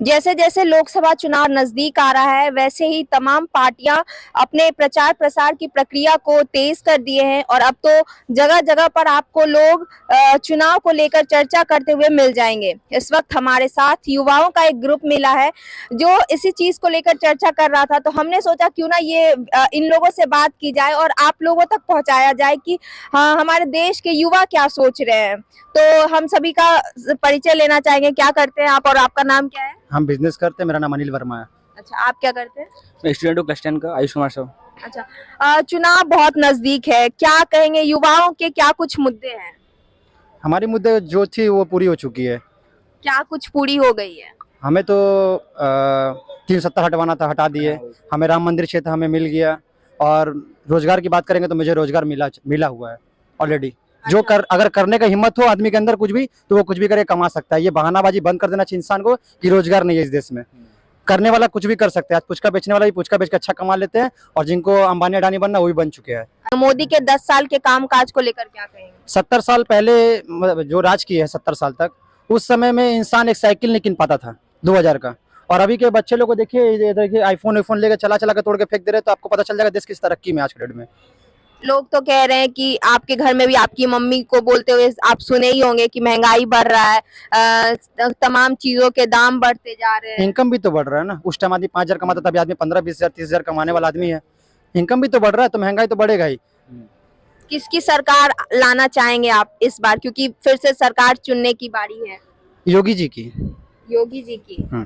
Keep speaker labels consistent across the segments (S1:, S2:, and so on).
S1: जैसे जैसे लोकसभा चुनाव नजदीक आ रहा है वैसे ही तमाम पार्टियां अपने प्रचार प्रसार की प्रक्रिया को तेज कर दिए हैं और अब तो जगह जगह पर आपको लोग चुनाव को लेकर चर्चा करते हुए मिल जाएंगे। इस वक्त हमारे साथ युवाओं का एक ग्रुप मिला है जो इसी चीज को लेकर चर्चा कर रहा था, तो हमने सोचा क्यों ना ये इन लोगों से बात की जाए और आप लोगों तक पहुंचाया जाए कि हाँ, हमारे देश के युवा क्या सोच रहे हैं। तो हम सभी का परिचय लेना चाहेंगे। क्या करते हैं आप और आपका नाम क्या है?
S2: हम बिजनेस करते हैं। मेरा नाम अनिल वर्मा है।
S1: अच्छा, आप क्या करते हैं?
S3: मैं स्टूडेंट हूँ क्लास 10 का, आयुष कुमार साहब।
S1: अच्छा, चुनाव बहुत नजदीक है, क्या कहेंगे युवाओं के क्या कुछ मुद्दे हैं?
S2: हमारी मुद्दे जो थी वो पूरी हो चुकी है।
S1: क्या कुछ पूरी हो गई है?
S2: हमें तो 370 हटवाना था, हटा दिए। हमें राम मंदिर क्षेत्र हमें मिल गया। और रोजगार की बात करेंगे तो मुझे रोजगार मिला हुआ है ऑलरेडी। जो अगर करने का हिम्मत हो आदमी के अंदर कुछ भी, तो वो कुछ भी करके कमा सकता है। ये बहानाबाजी बंद कर देना चाहिए इंसान को कि रोजगार नहीं है इस देश में। करने वाला कुछ भी कर सकते हैं। आज पुचका बेचने वाला भी पुचका बेच के अच्छा कमा लेते हैं, और जिनको अंबानी अडानी बनना वो भी बन चुके हैं।
S1: मोदी के 10 साल के कामकाज को लेकर क्या कहेंगे?
S2: 70 साल पहले जो राज किए है 70 साल तक, उस समय में इंसान एक साइकिल नहीं किन पाता था 2000 का। और अभी के बच्चे लोग को देखिए, देखिए आईफोन लेके चला के तोड़ के फेंक दे रहे, तो आपको पता चल जाएगा देश किस तरक्की में आज के डेट में।
S1: लोग तो कह रहे हैं कि आपके घर में भी आपकी मम्मी को बोलते हुए आप सुने ही होंगे कि महंगाई बढ़ रहा है, तमाम चीजों के दाम बढ़ते जा रहे हैं।
S2: इनकम भी तो बढ़ रहा है ना। उस टाइम आदमी 5000 कमाता था, अभी आदमी 15, 20,000, 30,000 कमाने वाला आदमी है। इनकम भी तो बढ़ रहा है, तो महंगाई तो बढ़ेगा ही।
S1: किसकी सरकार लाना चाहेंगे आप इस बार, क्योंकि फिर से सरकार चुनने की बारी है?
S2: योगी जी की।
S1: योगी जी की।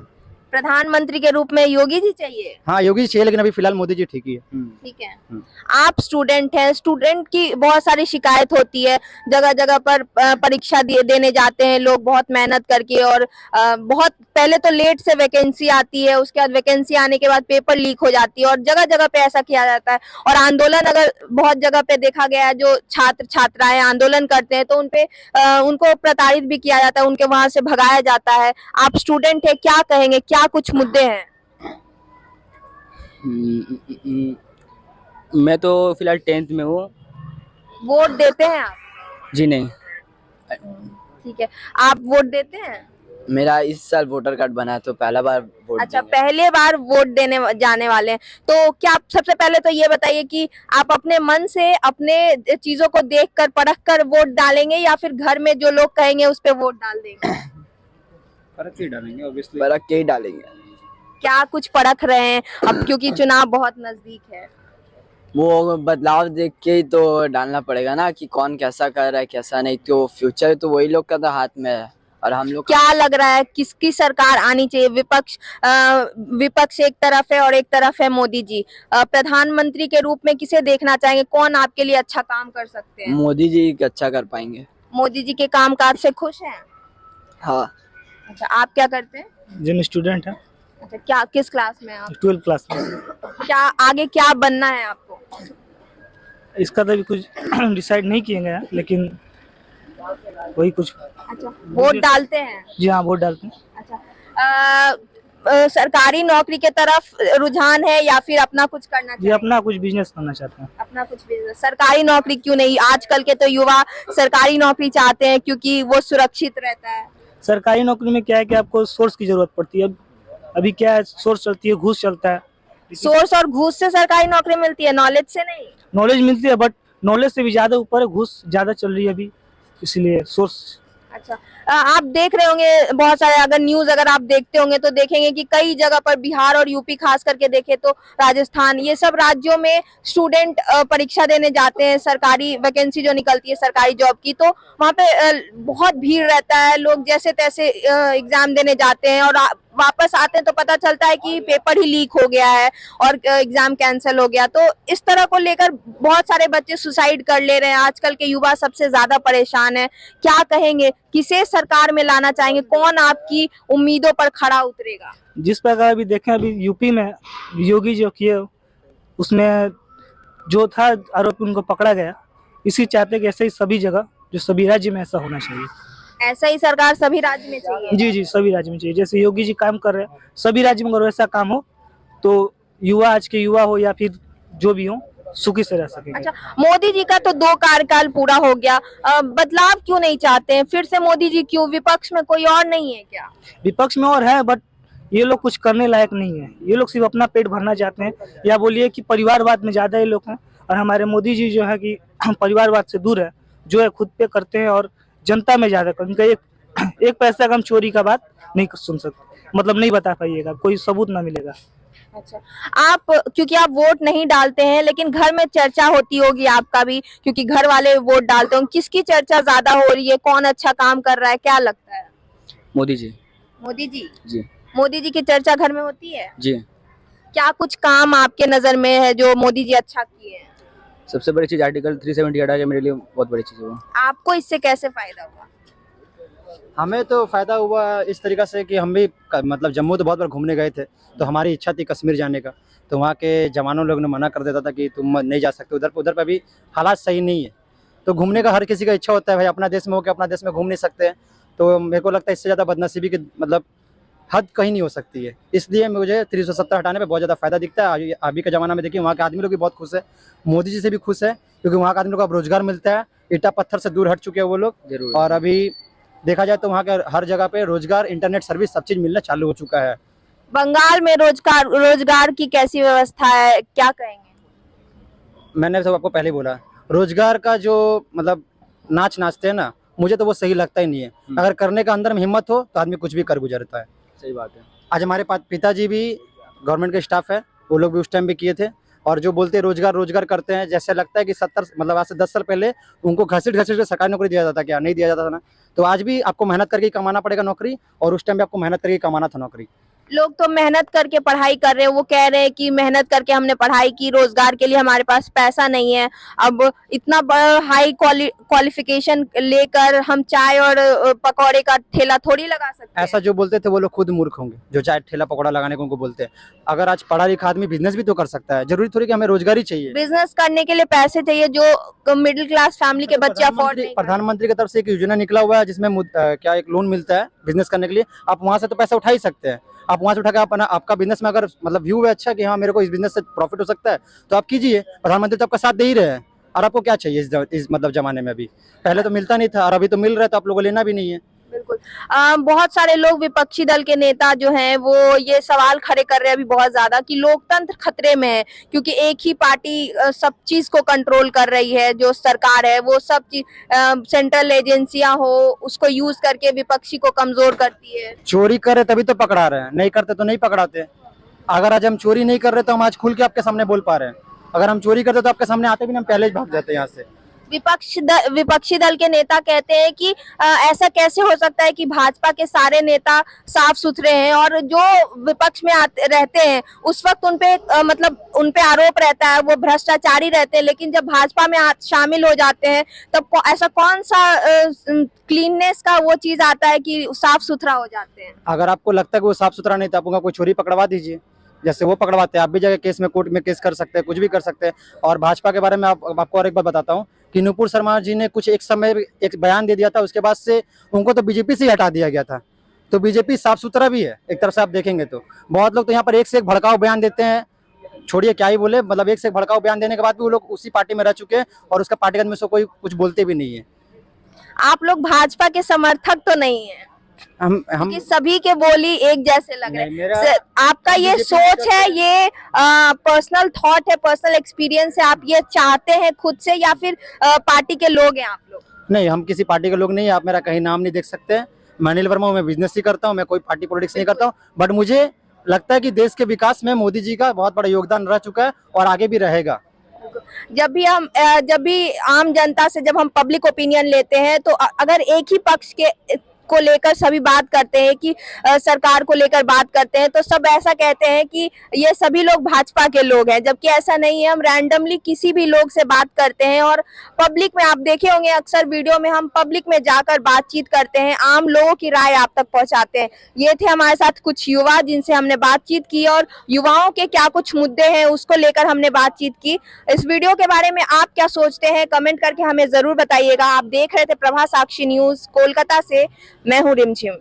S1: प्रधानमंत्री के रूप में योगी जी चाहिए?
S2: हाँ, योगी जी चाहिए, लेकिन अभी फिलहाल मोदी जी ठीक ही है।
S1: ठीक है। आप स्टूडेंट हैं, स्टूडेंट की बहुत सारी शिकायत होती है, जगह जगह पर परीक्षा देने जाते हैं लोग बहुत मेहनत करके, और बहुत पहले तो लेट से वैकेंसी आती है, उसके बाद वैकेंसी आने के बाद पेपर लीक हो जाती है, और जगह जगह पे ऐसा किया जाता है। और आंदोलन अगर बहुत जगह पे देखा गया है, जो छात्र छात्राएं आंदोलन करते हैं तो उनको प्रताड़ित भी किया जाता है, उनके वहां से भगाया जाता है। आप स्टूडेंट है, क्या कहेंगे, क्या कुछ मुद्दे हैं?
S3: मैं तो फिलहाल 10th में हूँ।
S1: वोट देते हैं आप?
S3: जी नहीं।
S1: ठीक है, आप वोट देते हैं?
S4: मेरा इस साल वोटर कार्ड बना है, तो पहला बार वोट
S1: अच्छा,
S4: देंगे।
S1: पहले बार वोट देने जाने वाले हैं, तो क्या आप सबसे पहले तो ये बताइए कि आप अपने मन से अपने चीजों को देखकर परखकर वोट डालेंगे, या फिर घर में जो लोग कहेंगे उस पे वोट डाल देंगे?
S2: परख के डालेंगे ऑब्वियसली।
S4: परख के ही डालेंगे।
S1: क्या कुछ परख रहे हैं अब, क्योंकि चुनाव बहुत नजदीक है?
S4: वो बदलाव देख के ही तो डालना पड़ेगा ना, कि कौन कैसा कर रहा है कैसा नहीं। तो फ्यूचर तो वही लोग का तो हाथ में है, और हम लोग
S1: क्या लग रहा है किसकी सरकार आनी चाहिए? विपक्ष एक तरफ है और एक तरफ है मोदी जी। प्रधानमंत्री के रूप में किसे देखना चाहेंगे, कौन आपके लिए अच्छा काम कर सकते हैं?
S4: मोदी जी अच्छा कर पाएंगे।
S1: मोदी जी के कामकाज से खुश हैं?
S4: हाँ।
S1: अच्छा, आप क्या करते हैं?
S5: जी मैं स्टूडेंट है।
S1: अच्छा, क्या किस क्लास में हैं आप?
S5: 12th क्लास में।
S1: क्या आगे क्या बनना है आपको?
S5: इसका तो अभी कुछ डिसाइड नहीं किया गया, लेकिन वही कुछ।
S1: अच्छा, वोट डालते हैं?
S5: जी हाँ, वोट डालते हैं।
S1: अच्छा, सरकारी नौकरी के तरफ रुझान है या फिर अपना कुछ करना
S5: जी
S1: चाहिए?
S5: अपना कुछ बिजनेस करना चाहते हैं।
S1: अपना कुछ बिजनेस। सरकारी नौकरी क्यों नहीं? आजकल के तो युवा सरकारी नौकरी चाहते हैं क्योंकि वो सुरक्षित रहता है।
S5: सरकारी नौकरी में क्या है कि आपको सोर्स की जरूरत पड़ती है। अभी क्या है, सोर्स चलती है, घूस चलता है।
S1: सोर्स और घूस से सरकारी नौकरी मिलती है, नॉलेज से नहीं।
S5: नॉलेज मिलती है, बट नॉलेज से भी ज्यादा ऊपर है, घूस ज्यादा चल रही है अभी, इसलिए सोर्स।
S1: अच्छा, आप देख रहे होंगे बहुत सारे, अगर न्यूज अगर आप देखते होंगे तो देखेंगे कि कई जगह पर बिहार और यूपी खास करके देखे तो राजस्थान, ये सब राज्यों में स्टूडेंट परीक्षा देने जाते हैं, सरकारी वैकेंसी जो निकलती है सरकारी जॉब की, तो वहाँ पे बहुत भीड़ रहता है, लोग जैसे तैसे एग्जाम देने जाते हैं और वापस आते हैं तो पता चलता है कि पेपर ही लीक हो गया है और एग्जाम कैंसिल हो गया। तो इस तरह को लेकर बहुत सारे बच्चे सुसाइड कर ले रहे हैं। आजकल के युवा सबसे ज्यादा परेशान है। क्या कहेंगे, किसे सरकार में लाना चाहेंगे, कौन आपकी उम्मीदों पर खड़ा उतरेगा?
S5: जिस प्रकार अभी देखें, अभी यूपी में योगी जो किए, उसमें जो था आरोपी उनको पकड़ा गया। इसी चाहते कि ऐसे ही सभी जगह, जो सभी राज्य में ऐसा होना चाहिए।
S1: ऐसा ही सरकार सभी राज्य में चाहिए?
S5: जी जी, सभी राज्य में चाहिए। जैसे योगी जी काम कर रहे हैं, सभी राज्य में अगर वैसा काम हो तो युवा, आज के युवा हो या फिर जो भी हो, सुखी से रह सकेंगे।
S1: अच्छा, मोदी जी का तो 2 कार्यकाल पूरा हो गया, बदलाव क्यों नहीं चाहते हैं? फिर से मोदी जी क्यों? विपक्ष में कोई और नहीं है क्या?
S5: विपक्ष में और है, बट ये लोग कुछ करने लायक नहीं है। ये लोग सिर्फ अपना पेट भरना चाहते हैं, या बोलिए कि परिवारवाद में ज्यादा ये लोग हैं। और हमारे मोदी जी जो है कि परिवारवाद से दूर है, जो है खुद पे करते हैं और जनता में ज्यादा करते हैं। उनका एक पैसा का हम चोरी का बात नहीं सुन सकते, मतलब नहीं बता पाइएगा, कोई सबूत ना मिलेगा।
S1: अच्छा, आप क्योंकि आप वोट नहीं डालते हैं, लेकिन घर में चर्चा होती होगी आपका भी, क्योंकि घर वाले वोट डालते होंगे। किसकी चर्चा ज्यादा हो रही है? कौन अच्छा काम कर रहा है? क्या लगता है?
S3: मोदी जी।
S1: मोदी जी।
S3: जी
S1: मोदी जी की चर्चा घर में होती है?
S3: जी।
S1: क्या कुछ काम आपके नजर में है जो मोदी जी अच्छा किए हैं?
S3: सबसे बड़ी चीज आर्टिकल 370 हटा के मेरे लिए बहुत बड़ी चीज है वो।
S1: आपको इससे कैसे फायदा हुआ?
S2: हमें तो फ़ायदा हुआ इस तरीक़ा से कि हम भी मतलब जम्मू तो बहुत बार घूमने गए थे, तो हमारी इच्छा थी कश्मीर जाने का, तो वहाँ के जवानों लोग ने मना कर देता था कि तुम नहीं जा सकते उधर पे अभी हालात सही नहीं है। तो घूमने का हर किसी का इच्छा होता है भाई, अपना देश में होकर अपना देश में घूम नहीं सकते हैं। तो मेरे को लगता है इससे ज़्यादा बदनसीबी की मतलब हद कहीं नहीं हो सकती है। इसलिए मुझे 370 हटाने में बहुत ज़्यादा फ़ायदा दिखता है। अभी के ज़माना में देखिए वहाँ के आदमी लोग भी बहुत खुश है, मोदी जी से भी खुश है, क्योंकि वहाँ के आदमी लोग को अब रोज़गार मिलता है, ईंटा पत्थर से दूर हट चुके हैं वो लोग।
S3: जरूर।
S2: और अभी देखा जाए तो वहाँ के हर जगह पे रोज़गार, इंटरनेट सर्विस सब चीज़ मिलना चालू हो चुका है।
S1: बंगाल में रोजगार की कैसी व्यवस्था है, क्या कहेंगे?
S2: मैंने तो आपको पहले ही बोला, रोज़गार का जो मतलब नाचते हैं ना, मुझे तो वो सही लगता ही नहीं है। अगर करने का अंदर में हिम्मत हो तो आदमी कुछ भी कर गुजरता है।
S3: सही बात है।
S2: आज हमारे पिताजी भी गवर्नमेंट के स्टाफ है, वो लोग भी उस टाइम भी किए थे, और जो बोलते हैं रोजगार करते हैं, जैसे लगता है कि 70 मतलब आज से 10 साल पहले उनको घसीट के सरकारी नौकरी दिया जाता, क्या नहीं दिया जाता था ना। तो आज भी आपको मेहनत करके कमाना पड़ेगा नौकरी, और उस टाइम भी आपको मेहनत करके कमाना था नौकरी।
S1: लोग तो मेहनत करके पढ़ाई कर रहे हैं, वो कह रहे हैं कि मेहनत करके हमने पढ़ाई की, रोजगार के लिए हमारे पास पैसा नहीं है। अब इतना बड़ा हाई क्वालिफिकेशन लेकर हम चाय और पकौड़े का ठेला थोड़ी लगा सकते हैं।
S2: ऐसा जो बोलते थे वो लोग खुद मूर्ख होंगे, जो चाय ठेला पकौड़ा लगाने को उनको बोलते हैं। अगर आज पढ़ा लिखा आदमी बिजनेस भी तो कर सकता है, जरूरी थोड़ी कि हमें रोजगार ही चाहिए।
S1: बिजनेस करने के लिए पैसे चाहिए, जो मिडिल क्लास फैमिली के बच्चे अफोर्ड नहीं कर सकते।
S2: प्रधानमंत्री की तरफ से एक योजना निकला हुआ है जिसमें क्या एक लोन मिलता है बिजनेस करने के लिए, आप वहाँ से तो पैसा उठा ही सकते हैं। आप वहाँ से उठा के अपना आपका बिजनेस में अगर मतलब व्यू है अच्छा कि हाँ मेरे को इस बिजनेस से प्रॉफिट हो सकता है, तो आप कीजिए। प्रधानमंत्री तो आपका साथ दे ही रहे हैं, और आपको क्या चाहिए इस मतलब जमाने में? अभी पहले तो मिलता नहीं था और अभी तो मिल रहा है, तो आप लोगों को लेना भी नहीं है।
S1: बिल्कुल। बहुत सारे लोग, विपक्षी दल के नेता जो हैं, वो ये सवाल खड़े कर रहे हैं अभी बहुत ज्यादा कि लोकतंत्र खतरे में है, क्योंकि एक ही पार्टी सब चीज को कंट्रोल कर रही है। जो सरकार है वो सब चीज, सेंट्रल एजेंसियां हो, उसको यूज करके विपक्षी को कमजोर करती है।
S2: चोरी करे तभी तो पकड़ा रहे हैं, नहीं करते तो नहीं पकड़ाते। अगर आज हम चोरी नहीं कर रहे तो हम आज खुल के आपके सामने बोल पा रहे हैं। अगर हम चोरी करते तो आपके सामने आते भी नहीं, हम पहले ही भाग जाते यहाँ से।
S1: विपक्षी दल के नेता कहते हैं कि ऐसा कैसे हो सकता है कि भाजपा के सारे नेता साफ सुथरे हैं, और जो विपक्ष में रहते हैं उस वक्त उनपे मतलब उनपे आरोप रहता है, वो भ्रष्टाचारी रहते हैं, लेकिन जब भाजपा में शामिल हो जाते हैं तब ऐसा कौन सा क्लीननेस का वो चीज आता है कि साफ सुथरा हो जाते हैं?
S2: अगर आपको लगता है कि वो साफ सुथरा नहीं, तो आप उनका कोई चोरी पकड़वा दीजिए, जैसे वो पकड़वाते हैं। आप भी जाके केस में, कोर्ट में केस कर सकते हैं, कुछ भी कर सकते हैं। और भाजपा के बारे में आपको और एक बार बताता हूँ कि नुपुर शर्मा जी ने कुछ एक समय एक बयान दे दिया था, उसके बाद से उनको तो बीजेपी से ही हटा दिया गया था। तो बीजेपी साफ सुथरा भी है एक तरफ से, आप देखेंगे तो। बहुत लोग तो यहाँ पर एक से एक भड़काऊ बयान देते हैं, छोड़िए क्या ही बोले, मतलब एक से एक भड़काऊ बयान देने के बाद भी वो लोग उसी पार्टी में रह चुके हैं, और उसका पार्टी में से कोई कुछ बोलते भी नहीं है।
S1: आप लोग भाजपा के समर्थक तो नहीं है?
S2: हम
S1: कि सभी के बोली एक जैसे लग रहे
S2: नहीं,
S1: हैं। आपका ये सोच है, ये पर्सनल थॉट है, पर्सनल एक्सपीरियंस है, आप ये चाहते हैं खुद से, या फिर पार्टी के लोग हैं आप लोग?
S2: नहीं, हम किसी पार्टी के लोग नहीं है। आप मेरा कहीं नाम नहीं देख सकते हैं। मैं अनिल वर्मा हूँ, मैं बिजनेस ही करता हूँ, मैं कोई पार्टी पॉलिटिक्स नहीं करता हूँ। बट मुझे लगता है कि देश के विकास में मोदी जी का बहुत बड़ा योगदान रह चुका है और आगे भी रहेगा।
S1: जब भी आम जनता से जब हम पब्लिक ओपिनियन लेते हैं, तो अगर एक ही पक्ष को लेकर सभी बात करते हैं कि सरकार को लेकर बात करते हैं, तो सब ऐसा कहते हैं कि ये सभी लोग भाजपा के लोग हैं, जबकि ऐसा नहीं है। हम रैंडमली किसी भी लोग से बात करते हैं, और पब्लिक में आप देखे होंगे अक्सर वीडियो में हम पब्लिक में जाकर बातचीत करते हैं, आम लोगों की राय आप तक पहुंचाते हैं। ये थे हमारे साथ कुछ युवा जिनसे हमने बातचीत की, और युवाओं के क्या कुछ मुद्दे हैं उसको लेकर हमने बातचीत की। इस वीडियो के बारे में आप क्या सोचते हैं, कमेंट करके हमें जरूर बताइएगा। आप देख रहे थे प्रभा साक्षी न्यूज कोलकाता से, मैं हूँ रिमझिम।